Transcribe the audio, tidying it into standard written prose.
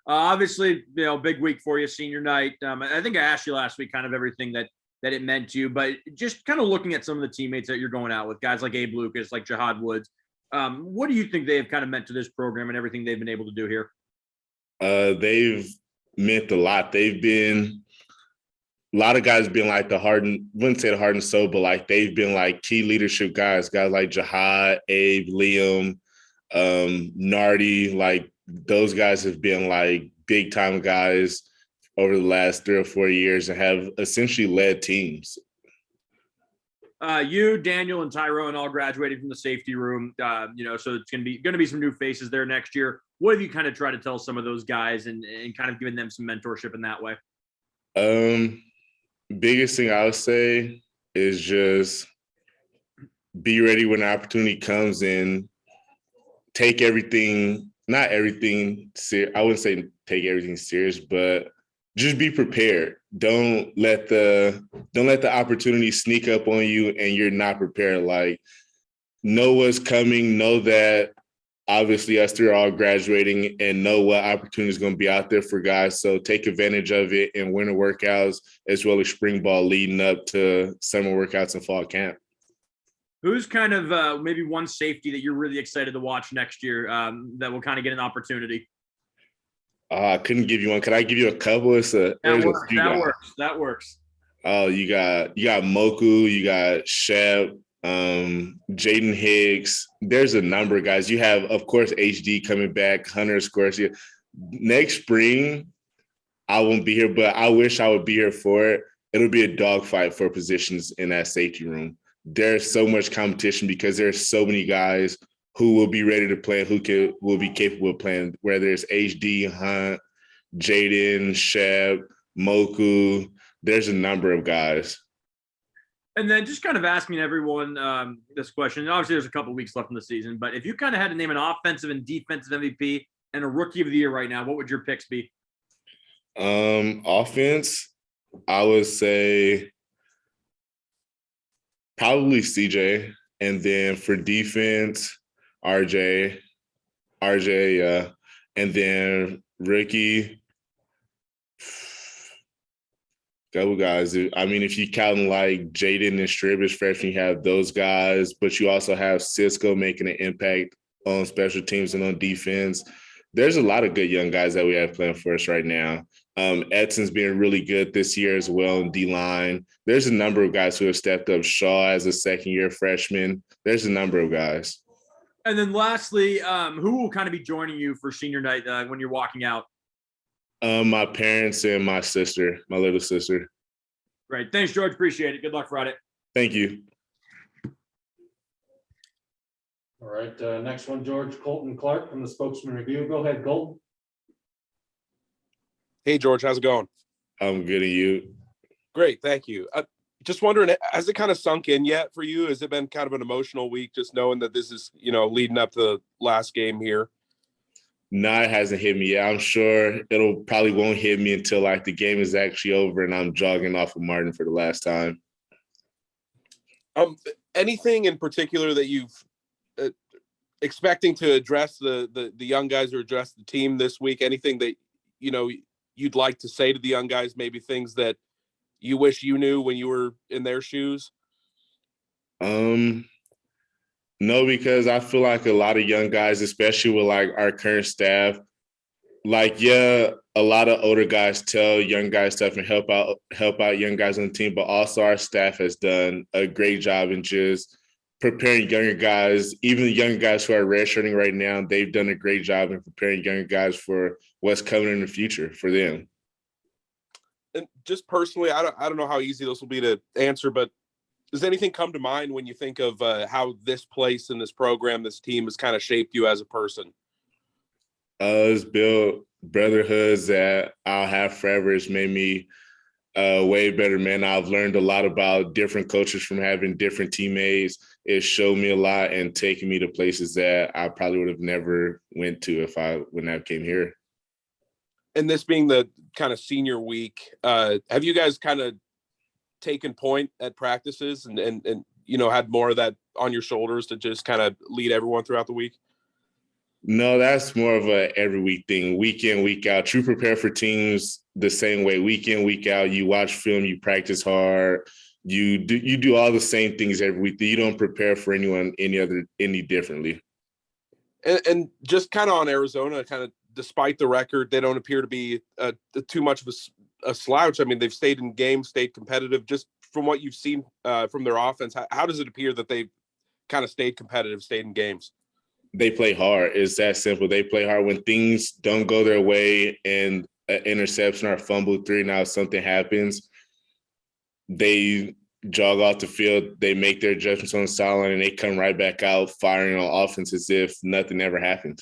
Obviously, big week for you, senior night. I think I asked you last week kind of everything that it meant to you, but just kind of looking at some of the teammates that you're going out with, guys like Abe Lucas, like Jihad Woods. What do you think they have kind of meant to this program and everything they've been able to do here? They've meant a lot. They've been a lot of guys been like wouldn't say the heart and soul, but like they've been like key leadership guys like Jihad, Abe, Liam, Nardi, like those guys have been like big time guys over the last 3 or 4 years and have essentially led teams. You, Daniel, and Tyrone all graduated from the safety room. So it's going to be some new faces there next year. What have you kind of tried to tell some of those guys and kind of giving them some mentorship in that way? Biggest thing I would say is just be ready when the opportunity comes and take everything, not everything serious. I wouldn't say take everything serious, but just be prepared. Don't let the opportunity sneak up on you and you're not prepared. Like, know what's coming, know that obviously us three are all graduating and know what opportunity is going to be out there for guys. So take advantage of it in winter workouts as well as spring ball leading up to summer workouts and fall camp. Who's kind of maybe one safety that you're really excited to watch next year that will kind of get an opportunity? I couldn't give you one. Could I give you a couple? That works. Oh, you got Moku, you got Shep, Jaden Hicks. There's a number of guys. You have, of course, HD coming back, Hunter Scorsia. Next spring, I won't be here, but I wish I would be here for it. It'll be a dogfight for positions in that safety room. There's so much competition because there's so many guys who will be ready to play, will be capable of playing, whether it's HD, Hunt, Jaden, Shep, Moku. There's a number of guys. And then just kind of asking everyone this question. Obviously, there's a couple weeks left in the season, but if you kind of had to name an offensive and defensive MVP and a rookie of the year right now, what would your picks be? Offense, I would say probably CJ. And then for defense, RJ, yeah. And then rookie, couple guys. I mean, if you count like Jaden and Strib as freshman, you have those guys, but you also have Cisco making an impact on special teams and on defense. There's a lot of good young guys that we have playing for us right now. Edson's been really good this year as well in D-line. There's a number of guys who have stepped up. Shaw as a second-year freshman. There's a number of guys. And then lastly, who will kind of be joining you for senior night when you're walking out? My parents and my sister, my little sister. Great. Thanks, George. Appreciate it. Good luck Friday. Thank you. All right. Next one, George. Colton Clark from the Spokesman Review. Go ahead, Colton. Hey, George. How's it going? I'm good. And you? Great. Thank you. Just wondering, has it kind of sunk in yet for you? Has it been kind of an emotional week just knowing that this is, leading up to the last game here? No, it hasn't hit me yet. I'm sure it'll probably won't hit me until like the game is actually over and I'm jogging off of Martin for the last time. Anything in particular that you've expecting to address the young guys or address the team this week? Anything that, you'd like to say to the young guys, maybe things that you wish you knew when you were in their shoes? No, because I feel like a lot of young guys, especially with like our current staff, like, yeah, a lot of older guys tell young guys stuff and help out young guys on the team, but also our staff has done a great job in just preparing younger guys, even the young guys who are redshirting right now. They've done a great job in preparing younger guys for what's coming in the future for them. And just personally, I don't know how easy this will be to answer, but does anything come to mind when you think of how this place and this program, this team has kind of shaped you as a person? It's built brotherhoods that I'll have forever. It's made me a way better man. I've learned a lot about different coaches from having different teammates. It showed me a lot and taken me to places that I probably would have never went to if I wouldn't have came here. And this being the kind of senior week, have you guys kind of taken point at practices and had more of that on your shoulders to just kind of lead everyone throughout the week? No, that's more of a every week thing, week in, week out. You prepare for teams the same way, week in, week out. You watch film, you practice hard. You do all the same things every week. You don't prepare for anyone any differently. And just kind of on Arizona, kind of despite the record, they don't appear to be too much of a slouch. I mean, they've stayed in games, stayed competitive. Just from what you've seen from their offense, how does it appear that they've kind of stayed competitive, stayed in games? They play hard. It's that simple. They play hard. When things don't go their way and an interception or a fumble 3, now something happens, they jog off the field, they make their adjustments on the sideline, and they come right back out firing on offense as if nothing ever happened.